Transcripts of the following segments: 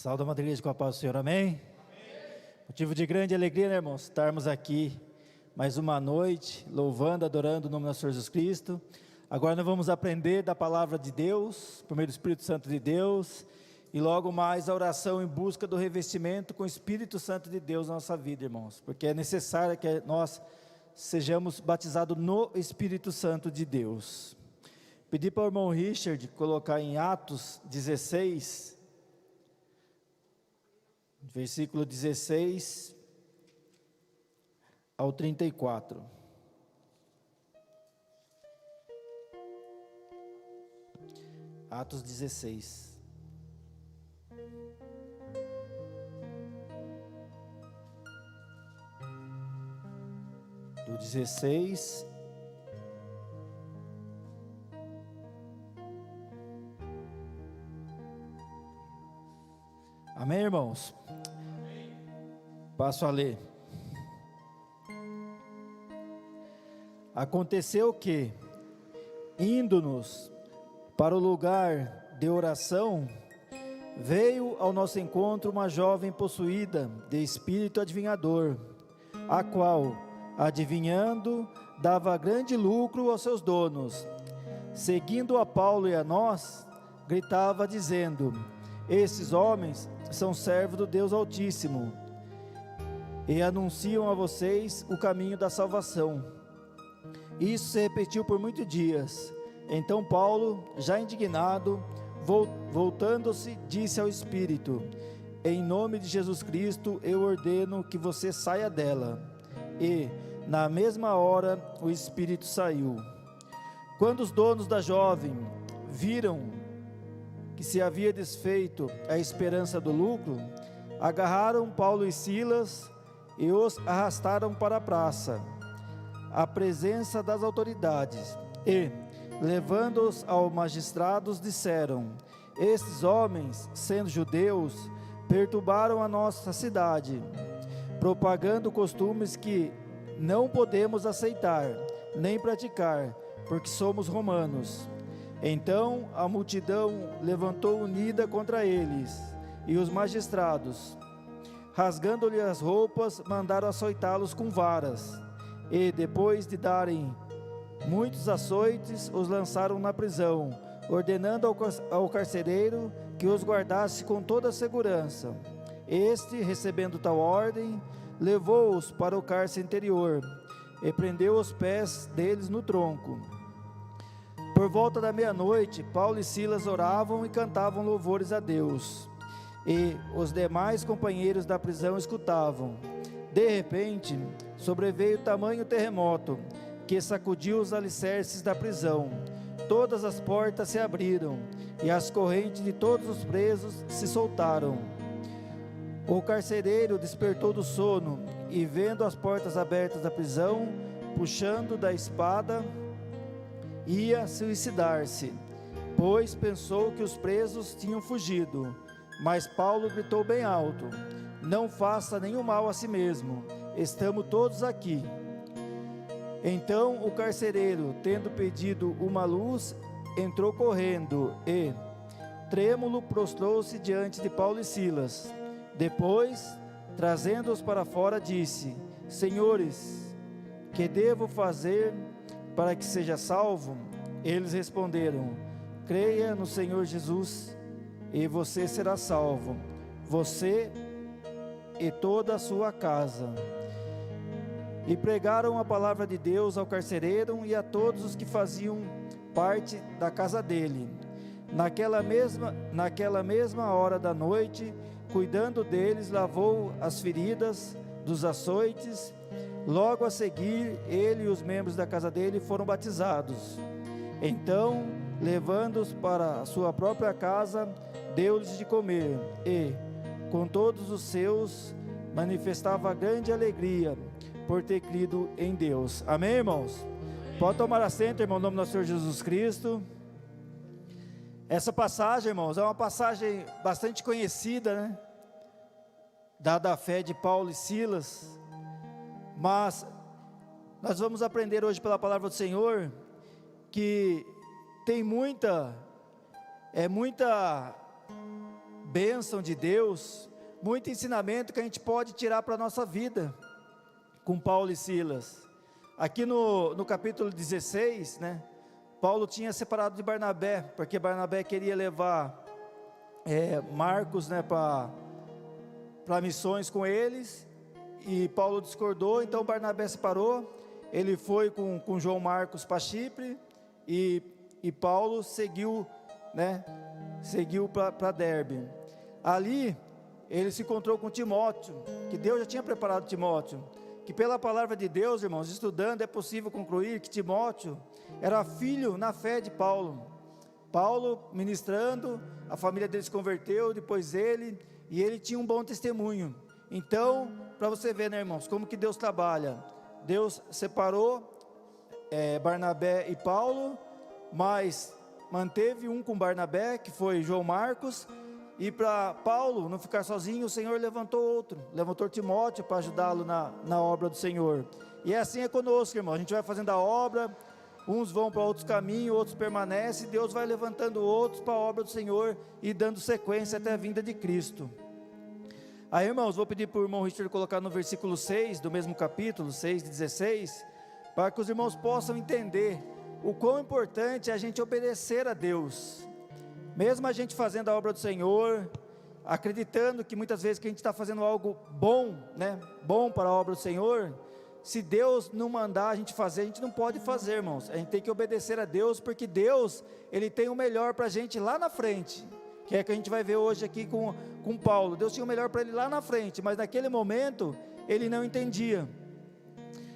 Saúde a igreja com a paz do Senhor, amém? Motivo de grande alegria, né, irmãos, estarmos aqui mais uma noite, louvando, adorando o nome do nosso Senhor Jesus Cristo. Agora nós vamos aprender da palavra de Deus, por meio do Espírito Santo de Deus, e logo mais a oração em busca do revestimento com o Espírito Santo de Deus na nossa vida, irmãos, porque é necessário que nós sejamos batizados no Espírito Santo de Deus. Pedi para o irmão Richard colocar em Atos 16, versículo 16 ao 34. Atos 16. Do 16 Amém, irmãos? Amém. Passo a ler. Aconteceu que, indo-nos para o lugar de oração, veio ao nosso encontro uma jovem possuída de espírito adivinhador, a qual, adivinhando, dava grande lucro aos seus donos. Seguindo a Paulo e a nós, gritava dizendo: esses homens são servos do Deus Altíssimo e anunciam a vocês o caminho da salvação. Isso se repetiu por muitos dias. Então Paulo, já indignado, voltando-se, disse ao Espírito: em nome de Jesus Cristo eu ordeno que você saia dela. E, na mesma hora, o Espírito saiu. Quando os donos da jovem viram que se havia desfeito a esperança do lucro, agarraram Paulo e Silas e os arrastaram para a praça, à presença das autoridades, e, levando-os aos magistrados, disseram: estes homens, sendo judeus, perturbaram a nossa cidade, propagando costumes que não podemos aceitar, nem praticar, porque somos romanos. Então a multidão levantou unida contra eles, e os magistrados, rasgando-lhe as roupas, mandaram açoitá-los com varas, e depois de darem muitos açoites, os lançaram na prisão, ordenando ao carcereiro que os guardasse com toda a segurança. Este, recebendo tal ordem, levou-os para o cárcere interior, e prendeu os pés deles no tronco. Por volta da meia-noite, Paulo e Silas oravam e cantavam louvores a Deus, e os demais companheiros da prisão escutavam. De repente, sobreveio tamanho terremoto, que sacudiu os alicerces da prisão. Todas as portas se abriram, e as correntes de todos os presos se soltaram. O carcereiro despertou do sono, e vendo as portas abertas da prisão, puxando da espada, ia suicidar-se, pois pensou que os presos tinham fugido. Mas Paulo gritou bem alto: não faça nenhum mal a si mesmo, estamos todos aqui. Então o carcereiro, tendo pedido uma luz, entrou correndo e, trêmulo, prostrou-se diante de Paulo e Silas. Depois, trazendo-os para fora, disse: senhores, que devo fazer para que seja salvo? Eles responderam: creia no Senhor Jesus, e você será salvo, você e toda a sua casa. E pregaram a palavra de Deus ao carcereiro e a todos os que faziam parte da casa dele. Naquela mesma hora da noite, cuidando deles, lavou as feridas dos açoites. Logo a seguir, ele e os membros da casa dele foram batizados. Então, levando-os para a sua própria casa, deu-lhes de comer, e, com todos os seus, manifestava grande alegria por ter crido em Deus. Amém, irmãos? Amém. Pode tomar assento, irmão, em nome do nosso Senhor Jesus Cristo. Essa passagem, irmãos, é uma passagem bastante conhecida, né? Dada a fé de Paulo e Silas. Mas nós vamos aprender hoje pela palavra do Senhor que tem muita bênção de Deus, muito ensinamento que a gente pode tirar para a nossa vida, com Paulo e Silas. Aqui no capítulo 16, né, Paulo tinha separado de Barnabé, porque Barnabé queria levar Marcos, né, para missões com eles, e Paulo discordou, então Barnabé separou, ele foi com João Marcos para Chipre, e Paulo seguiu para Derbe. Ali ele se encontrou com Timóteo, que Deus já tinha preparado Timóteo, que pela palavra de Deus, irmãos, estudando, é possível concluir que Timóteo era filho na fé de Paulo. Paulo ministrando, a família dele se converteu, depois ele tinha um bom testemunho. Então, para você ver, né, irmãos, como que Deus trabalha. Deus separou Barnabé e Paulo, mas manteve um com Barnabé, que foi João Marcos, e para Paulo não ficar sozinho, o Senhor levantou Timóteo para ajudá-lo na obra do Senhor. E assim é conosco, irmão, a gente vai fazendo a obra, uns vão para outros caminhos, outros permanecem, Deus vai levantando outros para a obra do Senhor, e dando sequência até a vinda de Cristo. Aí, irmãos, vou pedir para o irmão Richard colocar no versículo 6, do mesmo capítulo, 6 de 16, para que os irmãos possam entender o quão importante é a gente obedecer a Deus, mesmo a gente fazendo a obra do Senhor, acreditando que muitas vezes que a gente está fazendo algo bom, né, bom para a obra do Senhor, se Deus não mandar a gente fazer, a gente não pode fazer, irmãos, a gente tem que obedecer a Deus, porque Deus, Ele tem o melhor para a gente lá na frente, que é que a gente vai ver hoje aqui com Paulo. Deus tinha o melhor para ele lá na frente, mas naquele momento, ele não entendia.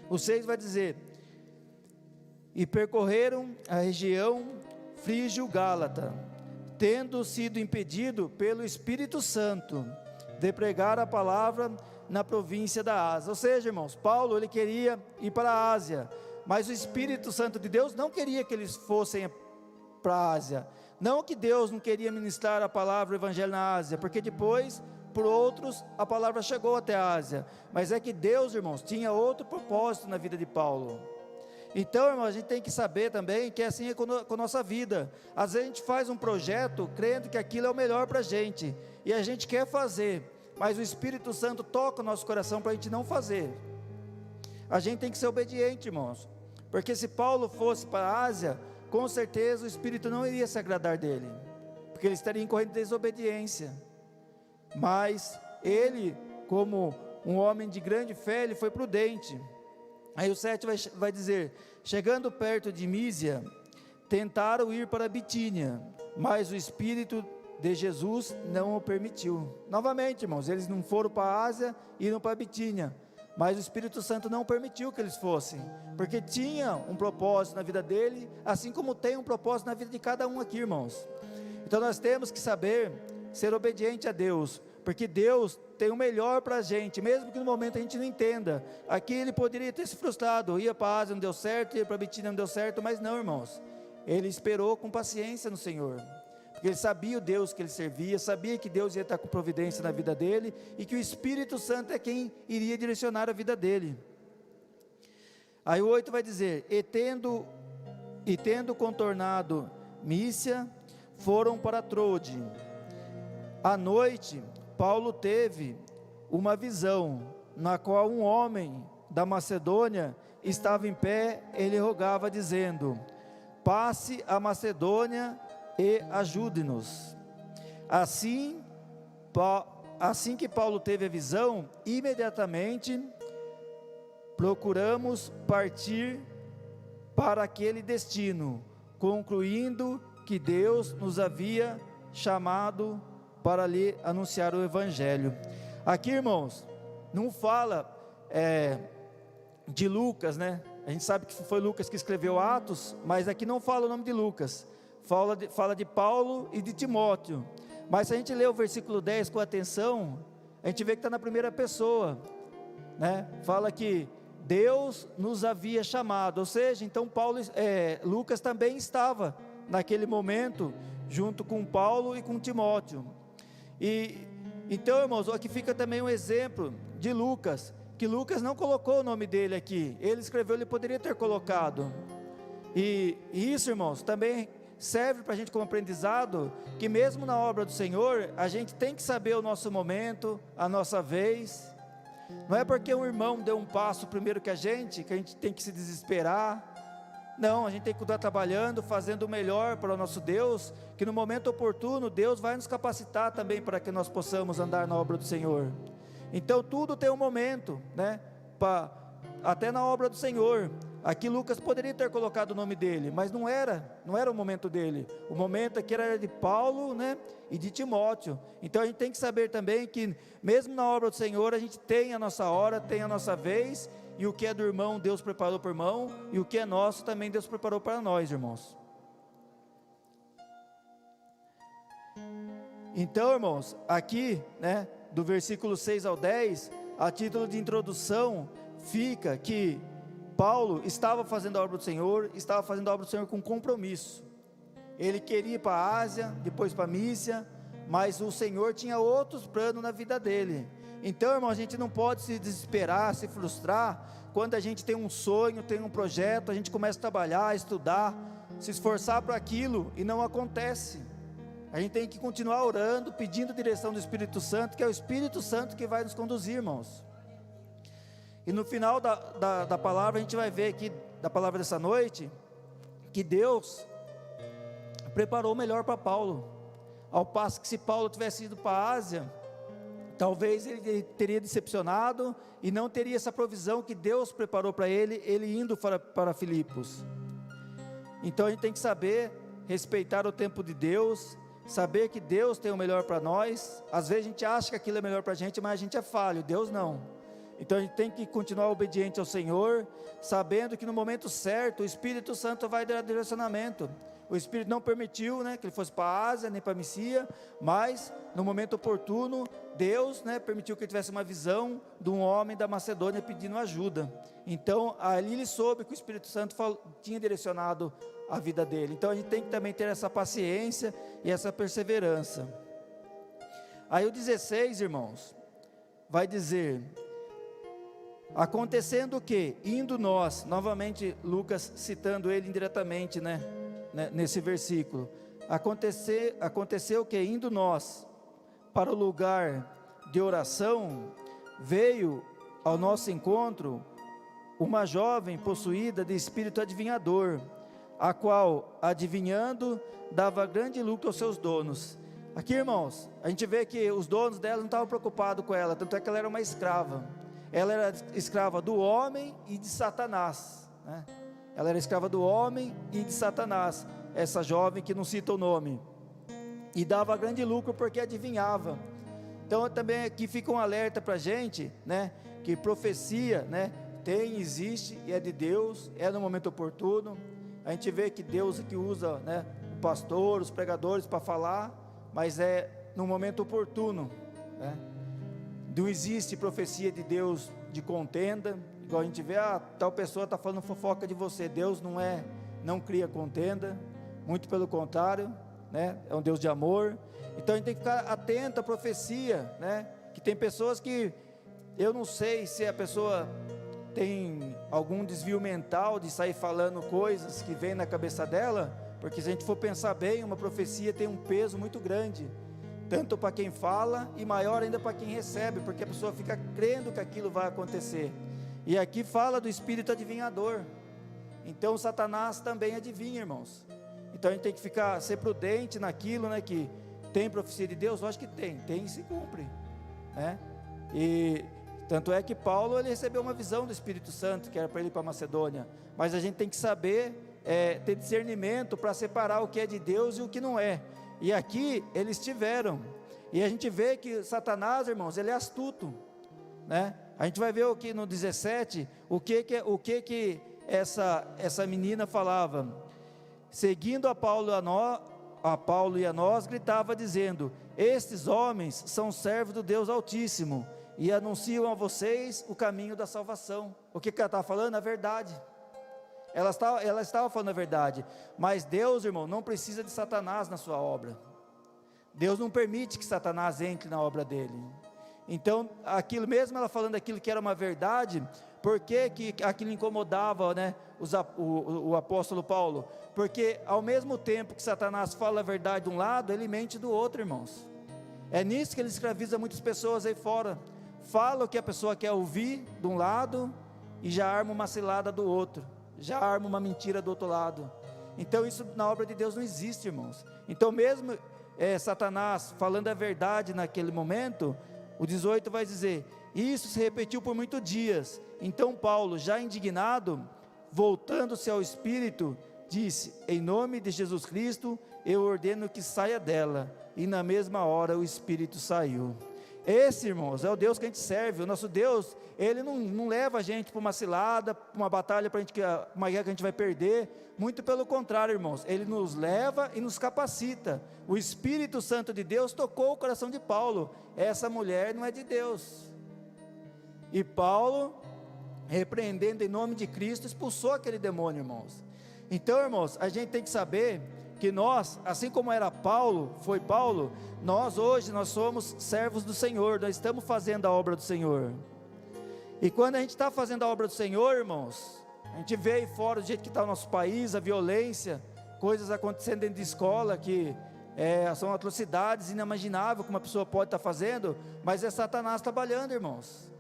O 6 vai dizer: e percorreram a região frígio-gálata, tendo sido impedido pelo Espírito Santo de pregar a palavra na província da Ásia. Ou seja, irmãos, Paulo ele queria ir para a Ásia, mas o Espírito Santo de Deus não queria que eles fossem para a Ásia. Não que Deus não queria ministrar a palavra, o evangelho na Ásia, porque depois, por outros, a palavra chegou até a Ásia, mas é que Deus, irmãos, tinha outro propósito na vida de Paulo. Então, irmão, a gente tem que saber também que assim é com a nossa vida. Às vezes a gente faz um projeto crendo que aquilo é o melhor para a gente, e a gente quer fazer, mas o Espírito Santo toca o nosso coração para a gente não fazer. A gente tem que ser obediente, irmãos, porque se Paulo fosse para a Ásia, com certeza o Espírito não iria se agradar dele, porque ele estaria incorrendo em desobediência. Mas ele, como um homem de grande fé, ele foi prudente. Aí o 7 vai dizer: chegando perto de Mísia, tentaram ir para Bitínia, mas o Espírito de Jesus não o permitiu. Novamente, irmãos, eles não foram para a Ásia, iram para Bitínia, mas o Espírito Santo não permitiu que eles fossem, porque tinha um propósito na vida dele, assim como tem um propósito na vida de cada um aqui, irmãos. Então nós temos que saber ser obediente a Deus, porque Deus tem o melhor para a gente, mesmo que no momento a gente não entenda. Aqui ele poderia ter se frustrado, ia para a Ásia, não deu certo, ia para Bitínia, não deu certo, mas não, irmãos, ele esperou com paciência no Senhor, porque ele sabia o Deus que ele servia, sabia que Deus ia estar com providência na vida dele, e que o Espírito Santo é quem iria direcionar a vida dele. Aí o 8 vai dizer: e tendo contornado Mísia, foram para Trode. À noite, Paulo teve uma visão, na qual um homem da Macedônia estava em pé, ele rogava dizendo: passe a Macedônia e ajude-nos. Assim que Paulo teve a visão, imediatamente procuramos partir para aquele destino, concluindo que Deus nos havia chamado para lhe anunciar o Evangelho. Aqui, irmãos, não fala de Lucas, né? A gente sabe que foi Lucas que escreveu Atos, mas aqui não fala o nome de Lucas, fala de Paulo e de Timóteo. Mas se a gente ler o versículo 10 com atenção, a gente vê que está na primeira pessoa, né? Fala que Deus nos havia chamado, ou seja, então Lucas também estava naquele momento, junto com Paulo e com Timóteo. E então, irmãos, aqui fica também um exemplo de Lucas, que Lucas não colocou o nome dele aqui, ele escreveu, ele poderia ter colocado, e isso, irmãos, também serve para a gente como aprendizado, que mesmo na obra do Senhor, a gente tem que saber o nosso momento, a nossa vez. Não é porque um irmão deu um passo primeiro que a gente tem que se desesperar. Não, a gente tem que continuar trabalhando, fazendo o melhor para o nosso Deus, que no momento oportuno, Deus vai nos capacitar também para que nós possamos andar na obra do Senhor. Então tudo tem um momento, né? Até na obra do Senhor. Aqui Lucas poderia ter colocado o nome dele, mas não era o momento dele. O momento aqui era de Paulo, né, e de Timóteo. Então a gente tem que saber também que mesmo na obra do Senhor, a gente tem a nossa hora, tem a nossa vez, e o que é do irmão, Deus preparou para o irmão, e o que é nosso também Deus preparou para nós, irmãos. Então, irmãos, aqui, né, do versículo 6 ao 10, a título de introdução, fica que Paulo estava fazendo a obra do Senhor, com compromisso. Ele queria ir para a Ásia, depois para a Mísia, mas o Senhor tinha outros planos na vida dele. Então, irmão, a gente não pode se desesperar, se frustrar, quando a gente tem um sonho, tem um projeto, a gente começa a trabalhar, estudar, se esforçar para aquilo e não acontece. A gente tem que continuar orando, pedindo direção do Espírito Santo, que é o Espírito Santo que vai nos conduzir, irmãos. E no final da palavra, a gente vai ver aqui, da palavra dessa noite, que Deus preparou o melhor para Paulo, ao passo que se Paulo tivesse ido para a Ásia, talvez ele teria decepcionado, e não teria essa provisão que Deus preparou para ele indo para Filipos. Então a gente tem que saber respeitar o tempo de Deus, saber que Deus tem o melhor para nós. Às vezes a gente acha que aquilo é melhor para a gente, mas a gente é falho, Deus não. Então a gente tem que continuar obediente ao Senhor, sabendo que no momento certo o Espírito Santo vai dar direcionamento. O Espírito não permitiu, né, que ele fosse para a Ásia, nem para a Mísia, mas no momento oportuno, Deus, né, permitiu que ele tivesse uma visão de um homem da Macedônia pedindo ajuda. Então ali ele soube que o Espírito Santo tinha direcionado a vida dele. Então a gente tem que também ter essa paciência e essa perseverança. Aí o 16, irmãos, vai dizer: acontecendo o que? Indo nós, novamente Lucas citando ele indiretamente, né, nesse versículo. Aconteceu que indo nós para o lugar de oração, veio ao nosso encontro uma jovem possuída de espírito adivinhador, a qual, adivinhando, dava grande lucro aos seus donos. Aqui, irmãos, a gente vê que os donos dela não estavam preocupados com ela, tanto é que ela era uma escrava. Ela era escrava do homem e de Satanás, né? Ela era escrava do homem e de Satanás, essa jovem que não cita o nome, e dava grande lucro porque adivinhava. Então também aqui fica um alerta para a gente, né, que profecia, né, existe e é de Deus, é no momento oportuno. A gente vê que Deus que usa, né, o pastor, os pregadores para falar, mas é no momento oportuno, né? Não existe profecia de Deus de contenda, igual a gente vê, tal pessoa está falando fofoca de você. Deus não cria contenda, muito pelo contrário, né? É um Deus de amor. Então a gente tem que ficar atento à profecia, né? Que tem pessoas que, eu não sei se a pessoa tem algum desvio mental de sair falando coisas que vem na cabeça dela, porque se a gente for pensar bem, uma profecia tem um peso muito grande, tanto para quem fala e maior ainda para quem recebe, porque a pessoa fica crendo que aquilo vai acontecer. E aqui fala do espírito adivinhador. Então Satanás também adivinha, irmãos. Então a gente tem que ser prudente naquilo, né, que tem profecia de Deus. Lógico que tem e se cumpre, né? E tanto é que Paulo, ele recebeu uma visão do Espírito Santo, que era para ele ir para a Macedônia, mas a gente tem que saber, ter discernimento para separar o que é de Deus e o que não é. E aqui eles tiveram, e a gente vê que Satanás, irmãos, ele é astuto, né? A gente vai ver aqui no 17, o que essa menina falava. Seguindo a Paulo e a nós, gritava dizendo: estes homens são servos do Deus Altíssimo, e anunciam a vocês o caminho da salvação. O que ela estava falando? A verdade. Ela estava falando a verdade, mas Deus, irmão, não precisa de Satanás na sua obra. Deus não permite que Satanás entre na obra dele. Então, aquilo mesmo, ela falando aquilo que era uma verdade, Por que aquilo incomodava, né, o apóstolo Paulo? Porque ao mesmo tempo que Satanás fala a verdade de um lado, ele mente do outro, irmãos. É nisso que ele escraviza muitas pessoas aí fora. Fala o que a pessoa quer ouvir de um lado e já arma uma cilada do outro, já arma uma mentira do outro lado. Então isso na obra de Deus não existe, irmãos. Então mesmo Satanás falando a verdade naquele momento, o 18 vai dizer: isso se repetiu por muitos dias. Então Paulo, já indignado, voltando-se ao Espírito, disse: em nome de Jesus Cristo, eu ordeno que saia dela. E na mesma hora o Espírito saiu. Esse, irmãos, é o Deus que a gente serve. O nosso Deus, Ele não leva a gente para uma cilada, para uma batalha, uma guerra que a gente vai perder. Muito pelo contrário, irmãos, Ele nos leva e nos capacita. O Espírito Santo de Deus tocou o coração de Paulo: essa mulher não é de Deus. E Paulo, repreendendo em nome de Cristo, expulsou aquele demônio, irmãos. Então, irmãos, a gente tem que saber que nós, assim como era Paulo, foi Paulo, nós hoje, nós somos servos do Senhor, nós estamos fazendo a obra do Senhor. E quando a gente está fazendo a obra do Senhor, irmãos, a gente vê aí fora do jeito que está o nosso país, a violência, coisas acontecendo dentro de escola, que são atrocidades inimagináveis que uma pessoa pode estar fazendo, mas é Satanás trabalhando, irmãos.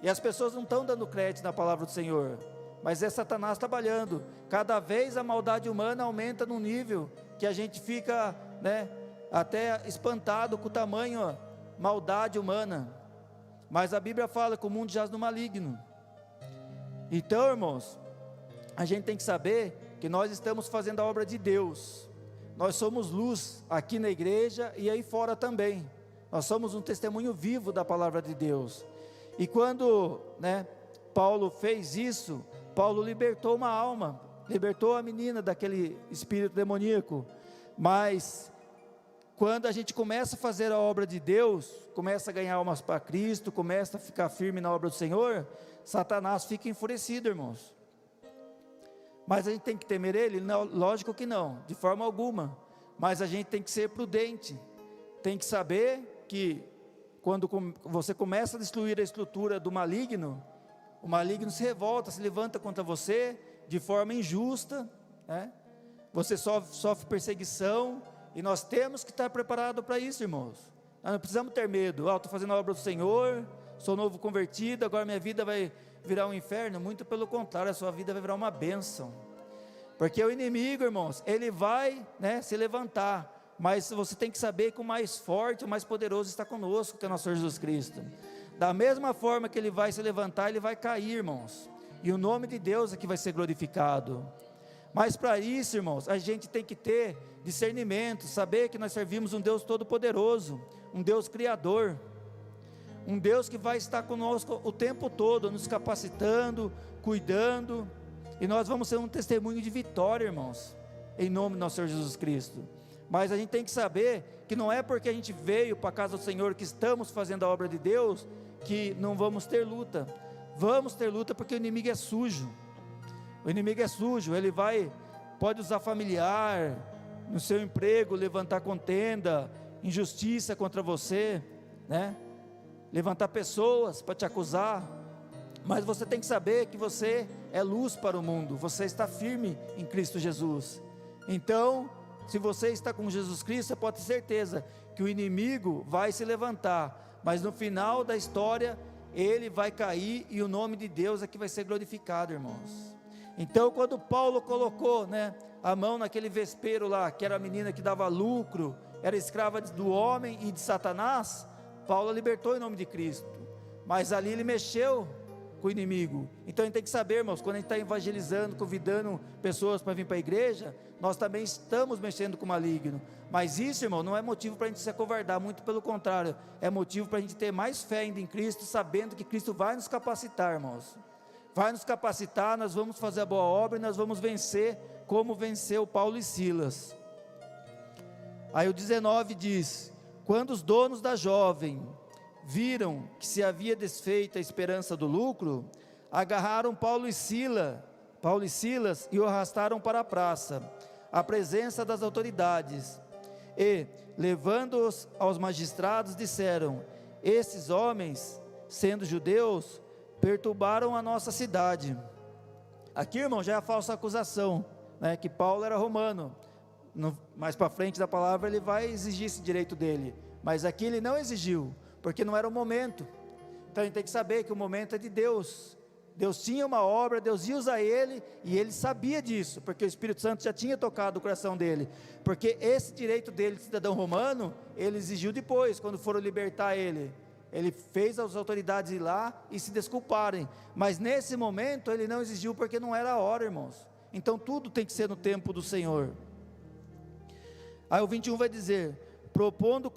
E as pessoas não estão dando crédito na palavra do Senhor, mas é Satanás trabalhando. Cada vez a maldade humana aumenta num nível que a gente fica, né, até espantado com o tamanho maldade humana. Mas a Bíblia fala que o mundo jaz no maligno. Então, irmãos, a gente tem que saber que nós estamos fazendo a obra de Deus. Nós somos luz aqui na igreja e aí fora também. Nós somos um testemunho vivo da palavra de Deus. E quando, né, Paulo fez isso, Paulo libertou uma alma, libertou a menina daquele espírito demoníaco. Mas quando a gente começa a fazer a obra de Deus, começa a ganhar almas para Cristo, começa a ficar firme na obra do Senhor, Satanás fica enfurecido, irmãos. Mas a gente tem que temer ele? Não, lógico que não, de forma alguma. Mas a gente tem que ser prudente, tem que saber que quando você começa a destruir a estrutura do maligno, o maligno se revolta, se levanta contra você de forma injusta, né? Você sofre perseguição, e nós temos que estar preparados para isso, irmãos. Nós não precisamos ter medo. Estou fazendo a obra do Senhor, sou novo convertido, agora minha vida vai virar um inferno. Muito pelo contrário, a sua vida vai virar uma bênção. Porque o inimigo, irmãos, ele vai, né, se levantar, mas você tem que saber que o mais forte, o mais poderoso está conosco, que é o nosso Senhor Jesus Cristo. Da mesma forma que ele vai se levantar, ele vai cair, irmãos, e o nome de Deus é que vai ser glorificado. Mas para isso, irmãos, a gente tem que ter discernimento, saber que nós servimos um Deus todo-poderoso, um Deus criador, um Deus que vai estar conosco o tempo todo, nos capacitando, cuidando, e nós vamos ser um testemunho de vitória, irmãos, em nome do nosso Senhor Jesus Cristo. Mas a gente tem que saber que não é porque a gente veio para a casa do Senhor, que estamos fazendo a obra de Deus, que não vamos ter luta. Vamos ter luta, porque o inimigo é sujo. O inimigo é sujo, ele pode usar familiar, no seu emprego, levantar contenda, injustiça contra você, né? Levantar pessoas para te acusar. Mas você tem que saber que você é luz para o mundo, você está firme em Cristo Jesus. Então, se você está com Jesus Cristo, você pode ter certeza que o inimigo vai se levantar, mas no final da história, ele vai cair e o nome de Deus é que vai ser glorificado, irmãos. Então, quando Paulo colocou, né, a mão naquele vespeiro lá, que era a menina que dava lucro, era escrava do homem e de Satanás, Paulo libertou em nome de Cristo, mas ali ele mexeu com o inimigo. Então a gente tem que saber, irmãos, quando a gente está evangelizando, convidando pessoas para vir para a igreja, nós também estamos mexendo com o maligno. Mas isso, irmão, não é motivo para a gente se acovardar, muito pelo contrário, é motivo para a gente ter mais fé ainda em Cristo, sabendo que Cristo vai nos capacitar, irmãos, vai nos capacitar, nós vamos fazer a boa obra e nós vamos vencer, como venceu Paulo e Silas. Aí o 19 diz: quando os donos da jovem viram que se havia desfeito a esperança do lucro, agarraram Paulo e Silas e o arrastaram para a praça, à presença das autoridades, e, levando-os aos magistrados, disseram: esses homens, sendo judeus, perturbaram a nossa cidade. Aqui, irmão, já é a falsa acusação, né, que Paulo era romano. Mais para frente da palavra ele vai exigir esse direito dele, mas aqui ele não exigiu, porque não era o momento. Então a gente tem que saber que o momento é de Deus. Deus tinha uma obra, Deus ia usar ele, e ele sabia disso, porque o Espírito Santo já tinha tocado o coração dele, porque esse direito dele de cidadão romano, ele exigiu depois, quando foram libertar ele fez as autoridades ir lá e se desculparem, mas nesse momento ele não exigiu, porque não era a hora, irmãos. Então tudo tem que ser no tempo do Senhor. Aí o 21 vai dizer, propondo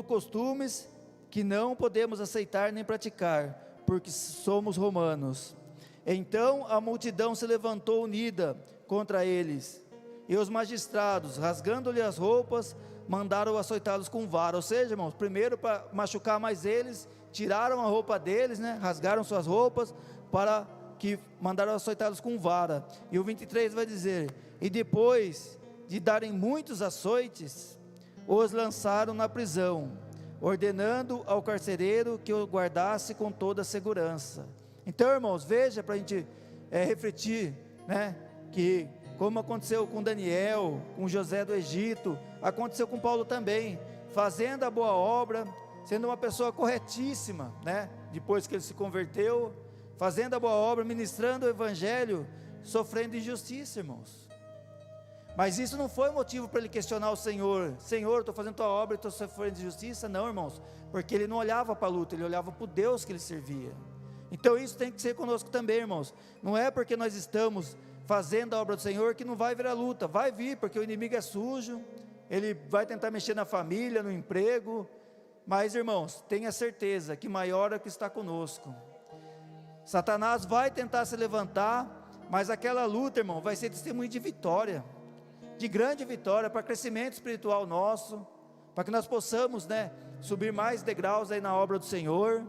costumes que não podemos aceitar nem praticar, porque somos romanos. Então a multidão se levantou unida contra eles, e os magistrados, rasgando-lhe as roupas, mandaram açoitá-los com vara. Ou seja, irmãos, primeiro para machucar mais eles, tiraram a roupa deles, né? Rasgaram suas roupas, para que mandaram açoitá-los com vara. E o 23 vai dizer, e depois de darem muitos açoites, os lançaram na prisão, ordenando ao carcereiro que o guardasse com toda a segurança. Então, irmãos, veja, para a gente refletir, né, que como aconteceu com Daniel, com José do Egito, aconteceu com Paulo também, fazendo a boa obra, sendo uma pessoa corretíssima, né, depois que ele se converteu, fazendo a boa obra, ministrando o evangelho, sofrendo injustiça, irmãos. Mas isso não foi motivo para ele questionar o Senhor. Senhor, estou fazendo tua obra e estou sofrendo injustiça. Não, irmãos, porque ele não olhava para a luta, ele olhava para o Deus que ele servia. Então isso tem que ser conosco também, irmãos. Não é porque nós estamos fazendo a obra do Senhor que não vai vir a luta. Vai vir, porque o inimigo é sujo, ele vai tentar mexer na família, no emprego. Mas, irmãos, tenha certeza que maior é o que está conosco. Satanás vai tentar se levantar, mas aquela luta, irmão, vai ser testemunho de vitória, de grande vitória, para crescimento espiritual nosso, para que nós possamos, né, subir mais degraus aí na obra do Senhor.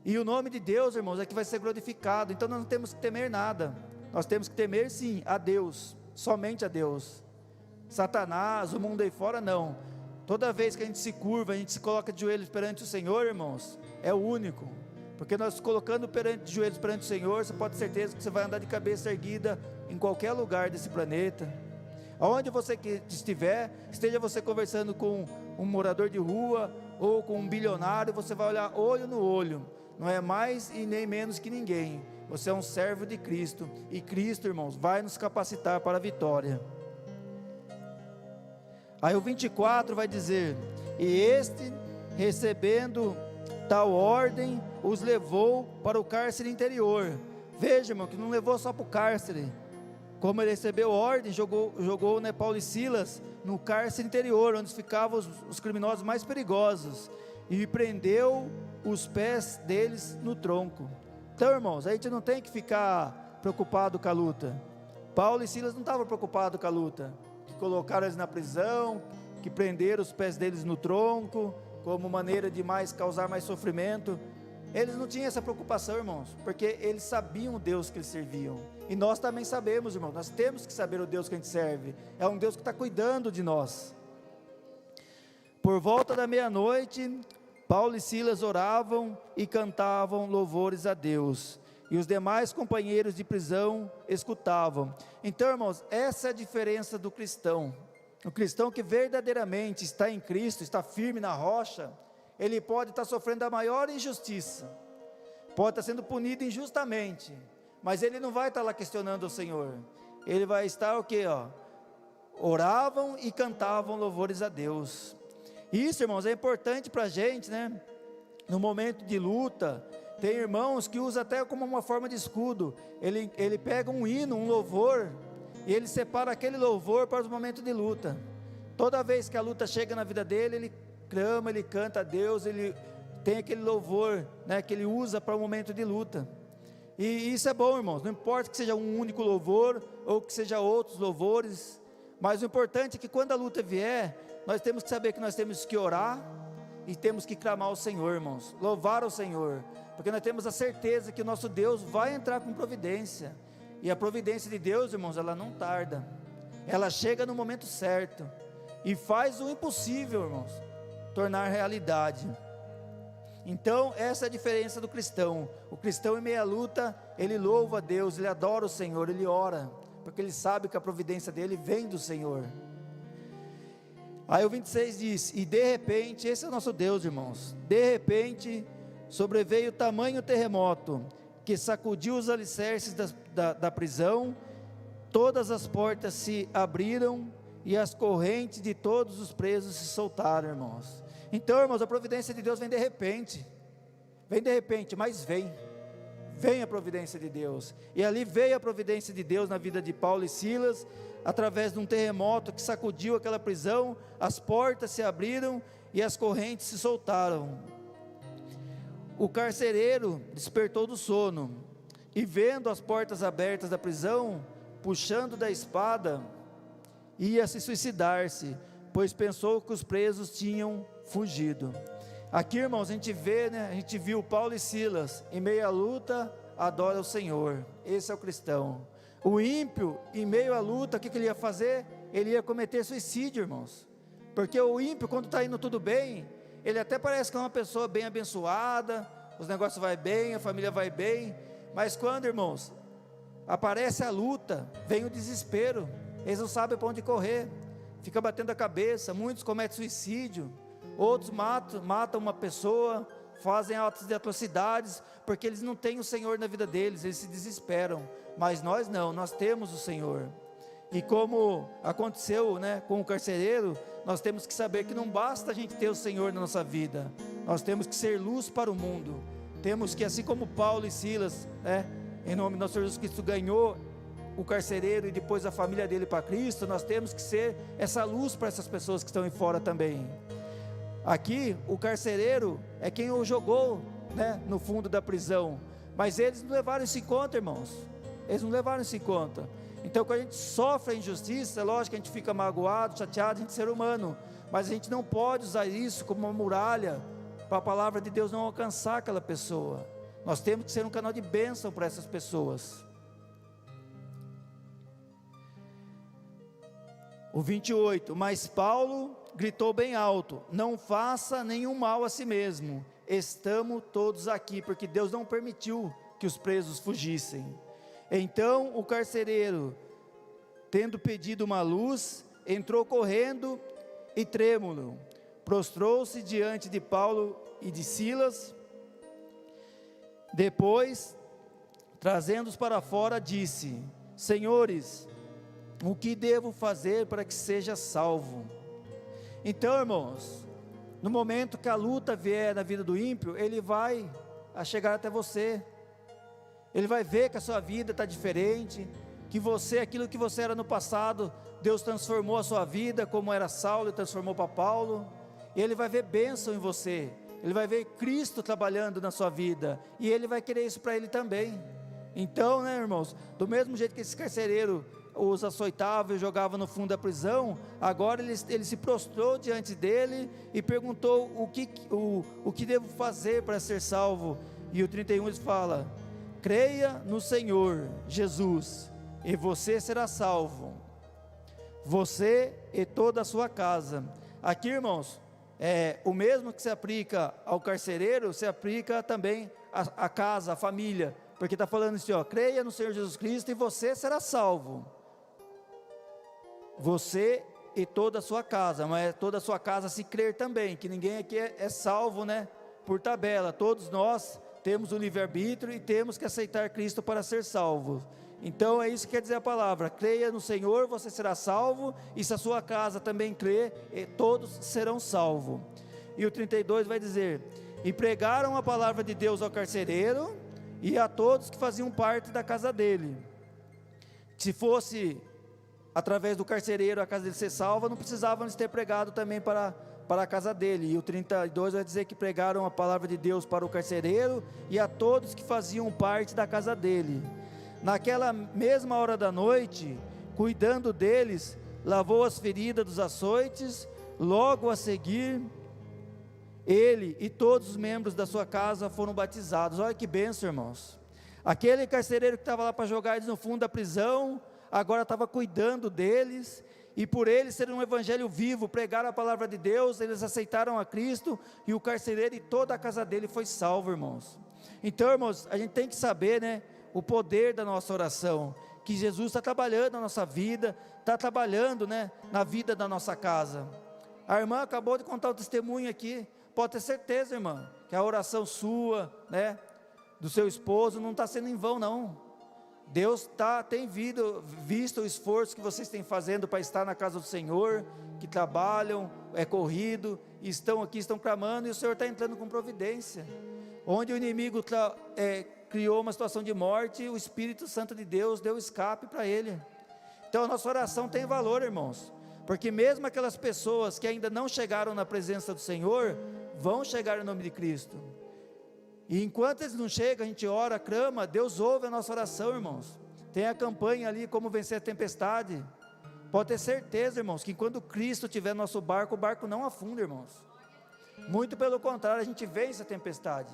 E o nome de Deus, irmãos, é que vai ser glorificado. Então nós não temos que temer nada. Nós temos que temer sim a Deus, somente a Deus. Satanás, o mundo aí fora, não. Toda vez que a gente se curva, a gente se coloca de joelhos perante o Senhor, irmãos, é o único. Porque nós colocando de joelhos perante o Senhor, você pode ter certeza que você vai andar de cabeça erguida em qualquer lugar desse planeta. Aonde você estiver, esteja você conversando com um morador de rua ou com um bilionário, você vai olhar olho no olho. Não é mais e nem menos que ninguém. Você é um servo de Cristo, e Cristo, irmãos, vai nos capacitar para a vitória. Aí o 24 vai dizer, e este, recebendo tal ordem, os levou para o cárcere interior. Veja, irmão, que não levou só para o cárcere. Como ele recebeu ordem, jogou, né, Paulo e Silas no cárcere interior, onde ficavam os criminosos mais perigosos, e prendeu os pés deles no tronco. Então, irmãos, a gente não tem que ficar preocupado com a luta. Paulo e Silas não estavam preocupados com a luta, que colocaram eles na prisão, que prenderam os pés deles no tronco, como maneira de causar mais sofrimento. Eles não tinham essa preocupação, irmãos, porque eles sabiam o Deus que eles serviam. E nós também sabemos, irmãos, nós temos que saber o Deus que a gente serve. É um Deus que está cuidando de nós. Por volta da meia-noite, Paulo e Silas oravam e cantavam louvores a Deus, e os demais companheiros de prisão escutavam. Então, irmãos, essa é a diferença do cristão. O cristão que verdadeiramente está em Cristo, está firme na rocha, ele pode estar sofrendo a maior injustiça, pode estar sendo punido injustamente, mas ele não vai estar lá questionando o Senhor. Ele vai estar o quê? Oravam e cantavam louvores a Deus. Isso, irmãos, é importante para a gente, né? No momento de luta, tem irmãos que usam até como uma forma de escudo. Ele pega um hino, um louvor, e ele separa aquele louvor para os momentos de luta. Toda vez que a luta chega na vida dele, ele clama, ele canta a Deus, ele tem aquele louvor, né, que ele usa para o momento de luta. E isso é bom, irmãos, não importa que seja um único louvor, ou que seja outros louvores, mas o importante é que quando a luta vier, nós temos que saber que nós temos que orar, e temos que clamar ao Senhor, irmãos, louvar ao Senhor, porque nós temos a certeza que o nosso Deus vai entrar com providência, e a providência de Deus, irmãos, ela não tarda, ela chega no momento certo, e faz o impossível, irmãos, tornar realidade. Então, essa é a diferença do cristão. O cristão, em meia luta, ele louva a Deus, ele adora o Senhor, ele ora, porque ele sabe que a providência dele vem do Senhor. Aí o 26 diz: e de repente, esse é o nosso Deus, irmãos, de repente sobreveio tamanho terremoto, que sacudiu os alicerces da prisão, todas as portas se abriram, e as correntes de todos os presos se soltaram, irmãos. Então, irmãos, a providência de Deus vem de repente, mas vem a providência de Deus. E ali veio a providência de Deus na vida de Paulo e Silas, através de um terremoto que sacudiu aquela prisão, as portas se abriram e as correntes se soltaram. O carcereiro despertou do sono, e vendo as portas abertas da prisão, puxando da espada, ia se suicidar-se, pois pensou que os presos tinham fugido. Aqui, irmãos, a gente vê, a gente viu Paulo e Silas, em meio à luta, adora o Senhor. Esse é o cristão. O ímpio, em meio à luta, o que ele ia fazer? Ele ia cometer suicídio, irmãos, porque o ímpio, quando está indo tudo bem, ele até parece que é uma pessoa bem abençoada, os negócios vai bem, a família vai bem, mas quando, irmãos, aparece a luta, vem o desespero, eles não sabem para onde correr, fica batendo a cabeça, muitos cometem suicídio, outros matam uma pessoa, fazem atos de atrocidades, porque eles não têm o Senhor na vida deles, eles se desesperam. Mas nós não, nós temos o Senhor. E como aconteceu, com o carcereiro, nós temos que saber que não basta a gente ter o Senhor na nossa vida, nós temos que ser luz para o mundo. Temos que, assim como Paulo e Silas, em nome do nosso Senhor Jesus Cristo, ganhou o carcereiro e depois a família dele para Cristo, nós temos que ser essa luz para essas pessoas que estão aí fora também. Aqui o carcereiro é quem o jogou, no fundo da prisão, mas eles não levaram isso em conta, irmãos, eles não levaram isso em conta. Então, quando a gente sofre a injustiça, é lógico que a gente fica magoado, chateado, a gente é ser humano, mas a gente não pode usar isso como uma muralha, para a palavra de Deus não alcançar aquela pessoa. Nós temos que ser um canal de bênção para essas pessoas. O 28, mas Paulo gritou bem alto: não faça nenhum mal a si mesmo, estamos todos aqui, porque Deus não permitiu que os presos fugissem. Então o carcereiro, tendo pedido uma luz, entrou correndo e trêmulo, prostrou-se diante de Paulo e de Silas. Depois, trazendo-os para fora, disse: senhores, o que devo fazer para que seja salvo? Então, irmãos, no momento que a luta vier na vida do ímpio, ele vai chegar até você, ele vai ver que a sua vida está diferente, que você, aquilo que você era no passado, Deus transformou a sua vida, como era Saulo e transformou para Paulo, e ele vai ver bênção em você, ele vai ver Cristo trabalhando na sua vida, e ele vai querer isso para ele também. Então, irmãos, do mesmo jeito que esse carcereiro os açoitava e jogava no fundo da prisão, agora ele se prostrou diante dele e perguntou: o que devo fazer para ser salvo? E o 31 ele fala: creia no Senhor Jesus, e você será salvo, você e toda a sua casa. Aqui, irmãos, o mesmo que se aplica ao carcereiro, se aplica também à casa, à família, porque está falando assim, creia no Senhor Jesus Cristo e você será salvo, você e toda a sua casa. Mas toda a sua casa se crer também, que ninguém aqui é salvo, por tabela. Todos nós temos o livre-arbítrio e temos que aceitar Cristo para ser salvos. Então é isso que quer dizer a palavra: creia no Senhor, você será salvo, e se a sua casa também crer, todos serão salvos. E o 32 vai dizer: e pregaram a palavra de Deus ao carcereiro e a todos que faziam parte da casa dele. Se fosse através do carcereiro a casa dele ser salva, não precisavam eles ter pregado também para a casa dele. E o 32 vai dizer que pregaram a palavra de Deus para o carcereiro e a todos que faziam parte da casa dele. Naquela mesma hora da noite, cuidando deles, lavou as feridas dos açoites. Logo a seguir, ele e todos os membros da sua casa foram batizados. Olha que bênção, irmãos. Aquele carcereiro que estava lá para jogar eles no fundo da prisão, agora estava cuidando deles, e por eles serem um evangelho vivo, pregaram a palavra de Deus, eles aceitaram a Cristo, e o carcereiro e toda a casa dele foi salvo, irmãos. Então, irmãos, a gente tem que saber, né, o poder da nossa oração, que Jesus está trabalhando na nossa vida, está trabalhando, né, na vida da nossa casa. A irmã acabou de contar o testemunho aqui, pode ter certeza, irmã, que a oração sua, né, do seu esposo, não está sendo em vão, não. Deus tem visto o esforço que vocês têm fazendo para estar na casa do Senhor, que trabalham, é corrido, e estão aqui, estão clamando, e o Senhor está entrando com providência. Onde o inimigo criou uma situação de morte, o Espírito Santo de Deus deu escape para ele. Então a nossa oração tem valor, irmãos, porque mesmo aquelas pessoas que ainda não chegaram na presença do Senhor, vão chegar em nome de Cristo. E enquanto eles não chegam, a gente ora, clama, Deus ouve a nossa oração, irmãos. Tem a campanha ali, como vencer a tempestade. Pode ter certeza, irmãos, que quando Cristo estiver no nosso barco, o barco não afunda, irmãos. Muito pelo contrário, a gente vence a tempestade.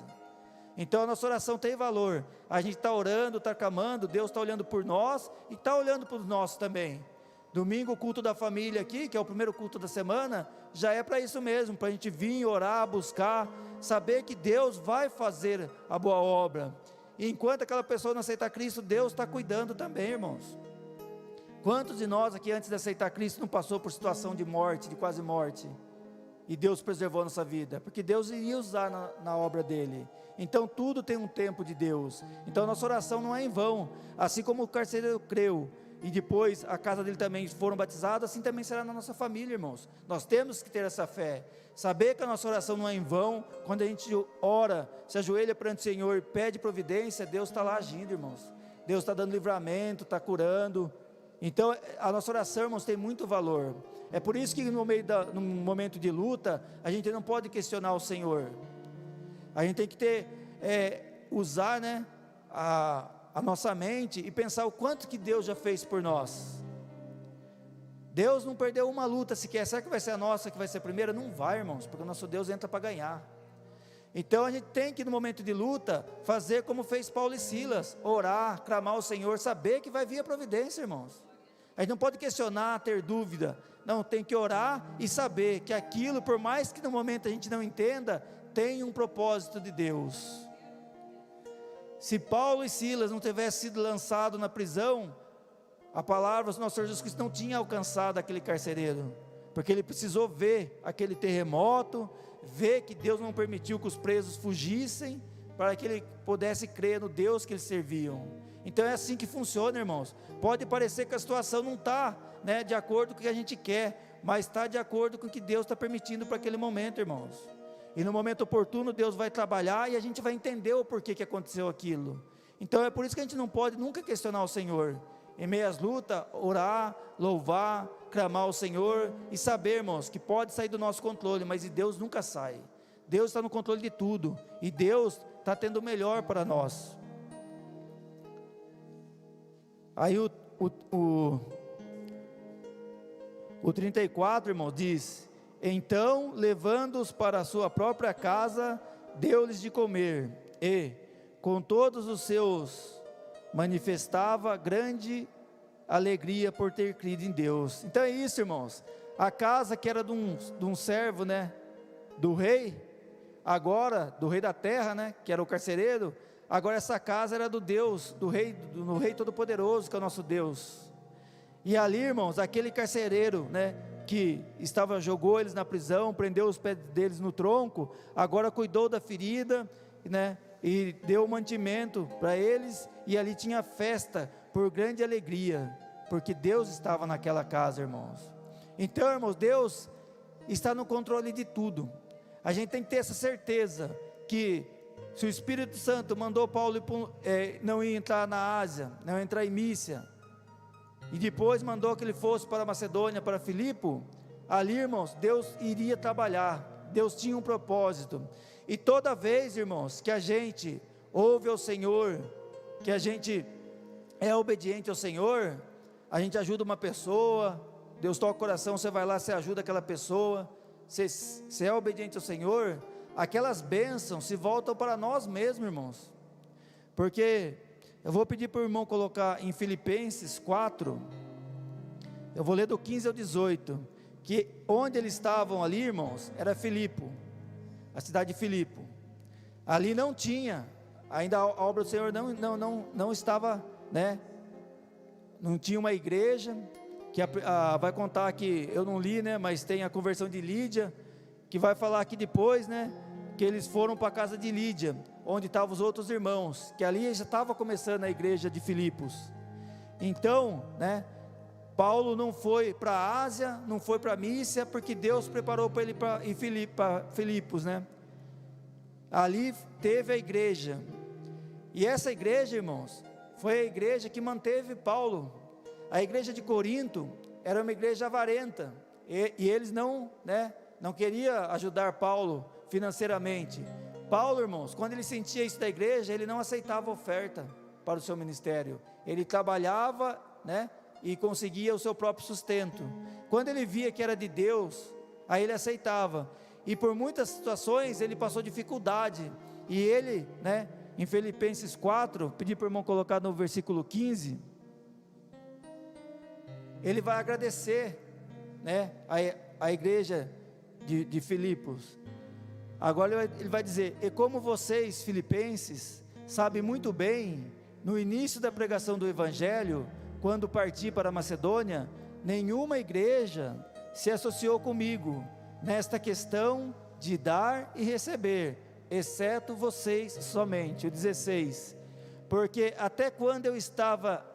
Então a nossa oração tem valor. A gente está orando, está clamando, Deus está olhando por nós e está olhando para os nossos também. Domingo, o culto da família aqui, que é o primeiro culto da semana, já é para isso mesmo, para a gente vir, orar, buscar, saber que Deus vai fazer a boa obra. E enquanto aquela pessoa não aceitar Cristo, Deus está cuidando também, irmãos. Quantos de nós aqui antes de aceitar Cristo não passou por situação de morte, de quase morte? E Deus preservou a nossa vida, porque Deus iria usar na obra dele. Então tudo tem um tempo de Deus. Então nossa oração não é em vão. Assim como o carcereiro creu, e depois a casa dele também foram batizados, assim também será na nossa família, irmãos. Nós temos que ter essa fé, saber que a nossa oração não é em vão. Quando a gente ora, se ajoelha perante o Senhor, pede providência, Deus está lá agindo, irmãos. Deus está dando livramento, está curando. Então a nossa oração, irmãos, tem muito valor. É por isso que no momento de luta, a gente não pode questionar o Senhor. A gente tem que usar, né, a nossa mente e pensar o quanto que Deus já fez por nós. Deus não perdeu uma luta sequer. Será que vai ser a nossa que vai ser a primeira? Não vai, irmãos, porque o nosso Deus entra para ganhar. Então a gente tem que no momento de luta fazer como fez Paulo e Silas, orar, clamar ao Senhor, saber que vai vir a providência, irmãos. A gente não pode questionar, ter dúvida. Não, tem que orar e saber que aquilo, por mais que no momento a gente não entenda, tem um propósito de Deus. Se Paulo e Silas não tivessem sido lançados na prisão, a palavra do nosso Senhor Jesus Cristo não tinha alcançado aquele carcereiro, porque ele precisou ver aquele terremoto, ver que Deus não permitiu que os presos fugissem, para que ele pudesse crer no Deus que eles serviam. Então é assim que funciona, irmãos. Pode parecer que a situação não está, né, de acordo com o que a gente quer, mas está de acordo com o que Deus está permitindo para aquele momento, irmãos. E no momento oportuno Deus vai trabalhar e a gente vai entender o porquê que aconteceu aquilo. Então é por isso que a gente não pode nunca questionar o Senhor. Em meio às lutas, orar, louvar, clamar ao Senhor e saber, irmãos, que pode sair do nosso controle, mas de Deus nunca sai. Deus está no controle de tudo e Deus está tendo o melhor para nós. Aí o 34, irmão, diz: então, levando-os para a sua própria casa, deu-lhes de comer, e, com todos os seus, manifestava grande alegria por ter crido em Deus. Então é isso, irmãos. A casa que era de um servo, né, do rei, agora, do rei da terra, né, que era o carcereiro, agora essa casa era do Deus, do rei Todo-Poderoso, que é o nosso Deus. E ali, irmãos, aquele carcereiro, né, que jogou eles na prisão, prendeu os pés deles no tronco, agora cuidou da ferida, né, e deu mantimento para eles, e ali tinha festa por grande alegria, porque Deus estava naquela casa, irmãos. Então, irmãos, Deus está no controle de tudo. A gente tem que ter essa certeza, que se o Espírito Santo mandou Paulo não ir entrar na Ásia, não entrar em Mísia, e depois mandou que ele fosse para Macedônia, para Filipe, ali, irmãos, Deus iria trabalhar, Deus tinha um propósito. E toda vez, irmãos, que a gente ouve ao Senhor, que a gente é obediente ao Senhor, a gente ajuda uma pessoa, Deus toca o coração, você vai lá, você ajuda aquela pessoa, você é obediente ao Senhor, aquelas bênçãos se voltam para nós mesmos, irmãos. Porque eu vou pedir para o irmão colocar em Filipenses 4, Eu vou ler do 15 ao 18, que onde eles estavam ali, irmãos, era Filipo, a cidade de Filipo. Ali não tinha, ainda a obra do Senhor não estava, né? Não tinha uma igreja, que vai contar aqui, eu não li, né? Mas tem a conversão de Lídia, que vai falar aqui depois, né? Que eles foram para a casa de Lídia, onde estavam os outros irmãos, que ali já estava começando a igreja de Filipos. Então, né? Paulo não foi para a Ásia, não foi para a Mísia, porque Deus preparou para ele para Filipos, né? Ali teve a igreja, e essa igreja, irmãos, foi a igreja que manteve Paulo. A igreja de Corinto era uma igreja avarenta, e eles não queriam ajudar Paulo financeiramente. Paulo, irmãos, quando ele sentia isso da igreja, ele não aceitava oferta para o seu ministério, ele trabalhava, né? E conseguia o seu próprio sustento. Quando ele via que era de Deus, aí ele aceitava. E por muitas situações ele passou dificuldade. E ele, né, em Filipenses 4, pedi para o irmão colocar no versículo 15, ele vai agradecer, né, a igreja de Filipos. Agora ele vai dizer: e como vocês, filipenses, sabem muito bem, no início da pregação do Evangelho, quando parti para a Macedônia, nenhuma igreja se associou comigo nesta questão de dar e receber, exceto vocês somente. O 16, porque até quando eu estava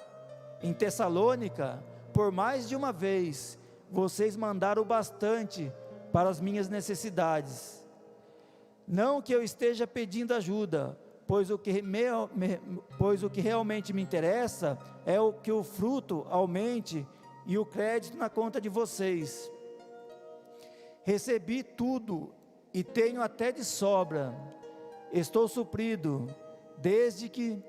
em Tessalônica, por mais de uma vez, vocês mandaram bastante para as minhas necessidades. Não que eu esteja pedindo ajuda, pois o que realmente me interessa é que o fruto aumente e o crédito na conta de vocês. Recebi tudo e tenho até de sobra. Estou suprido, desde que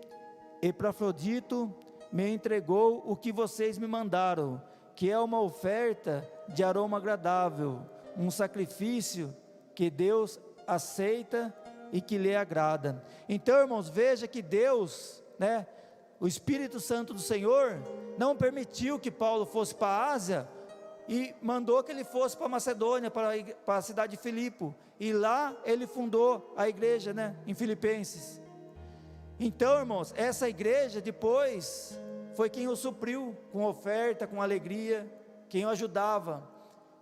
Epafrodito me entregou o que vocês me mandaram, que é uma oferta de aroma agradável, um sacrifício que Deus aceita e que lhe agrada. Então, irmãos, veja que Deus, né, o Espírito Santo do Senhor, não permitiu que Paulo fosse para a Ásia, e mandou que ele fosse para a Macedônia, para a cidade de Filipe, e lá ele fundou a igreja, né, em Filipenses. Então, irmãos, essa igreja depois foi quem o supriu com oferta, com alegria, quem o ajudava.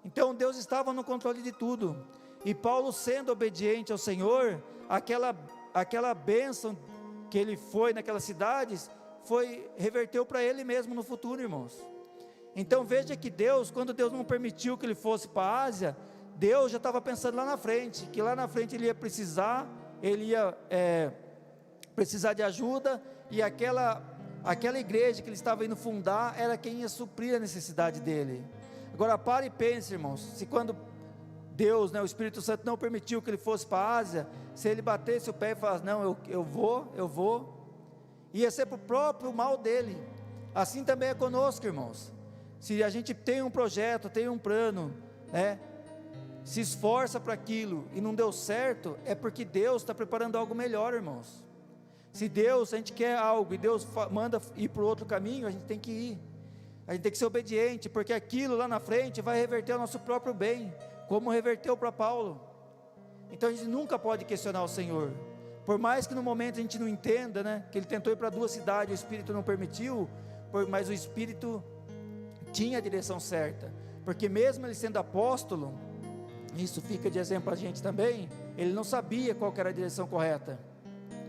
Então Deus estava no controle de tudo, e Paulo, sendo obediente ao Senhor, aquela bênção que ele foi naquelas cidades, reverteu para ele mesmo no futuro, irmãos. Então veja que Deus, quando Deus não permitiu que ele fosse para a Ásia, Deus já estava pensando lá na frente, que lá na frente ele ia precisar de ajuda, e aquela igreja que ele estava indo fundar, era quem ia suprir a necessidade dele. Agora pare e pense, irmãos, se quando Deus, né, o Espírito Santo não permitiu que ele fosse para a Ásia, se ele batesse o pé e falasse: não, eu vou, ia ser para o próprio mal dele. Assim também é conosco, irmãos. Se a gente tem um projeto, tem um plano, né, se esforça para aquilo e não deu certo, é porque Deus está preparando algo melhor, irmãos. Se a gente quer algo e Deus manda ir para o outro caminho, a gente tem que ir, a gente tem que ser obediente, porque aquilo lá na frente vai reverter o nosso próprio bem, como reverteu para Paulo. Então a gente nunca pode questionar o Senhor, por mais que no momento a gente não entenda, né, que ele tentou ir para 2 cidades, o Espírito não permitiu, mas o Espírito tinha a direção certa, porque mesmo ele sendo apóstolo, isso fica de exemplo para a gente também, ele não sabia qual que era a direção correta,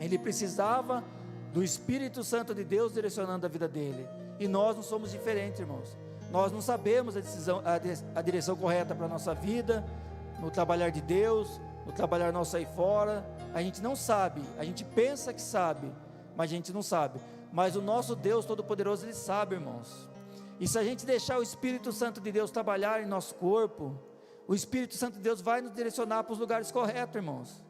ele precisava do Espírito Santo de Deus direcionando a vida dele, e nós não somos diferentes, irmãos. Nós não sabemos a direção correta para a nossa vida, no trabalhar de Deus, no trabalhar nosso aí fora, a gente não sabe, a gente pensa que sabe, mas a gente não sabe, mas o nosso Deus Todo-Poderoso, Ele sabe, irmãos. E se a gente deixar o Espírito Santo de Deus trabalhar em nosso corpo, o Espírito Santo de Deus vai nos direcionar para os lugares corretos, irmãos.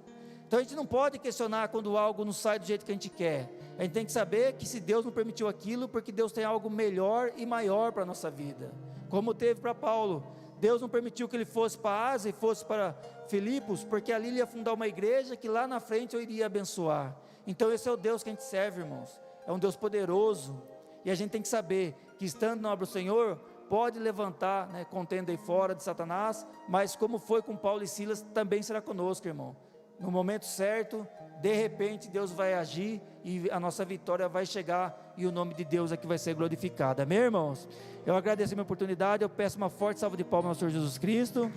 Então a gente não pode questionar quando algo não sai do jeito que a gente quer. A gente tem que saber que se Deus não permitiu aquilo, porque Deus tem algo melhor e maior para a nossa vida, como teve para Paulo. Deus não permitiu que ele fosse para a Ásia e fosse para Filipos, porque ali ele ia fundar uma igreja que lá na frente eu iria abençoar. Então esse é o Deus que a gente serve, irmãos. É um Deus poderoso, e a gente tem que saber que estando na obra do Senhor, pode levantar, né, contenda aí fora de Satanás, mas como foi com Paulo e Silas, também será conosco, irmão. No momento certo, de repente Deus vai agir e a nossa vitória vai chegar e o nome de Deus aqui vai ser glorificado. Amém, irmãos? Eu agradeço a minha oportunidade, eu peço uma forte salva de palmas ao Senhor Jesus Cristo.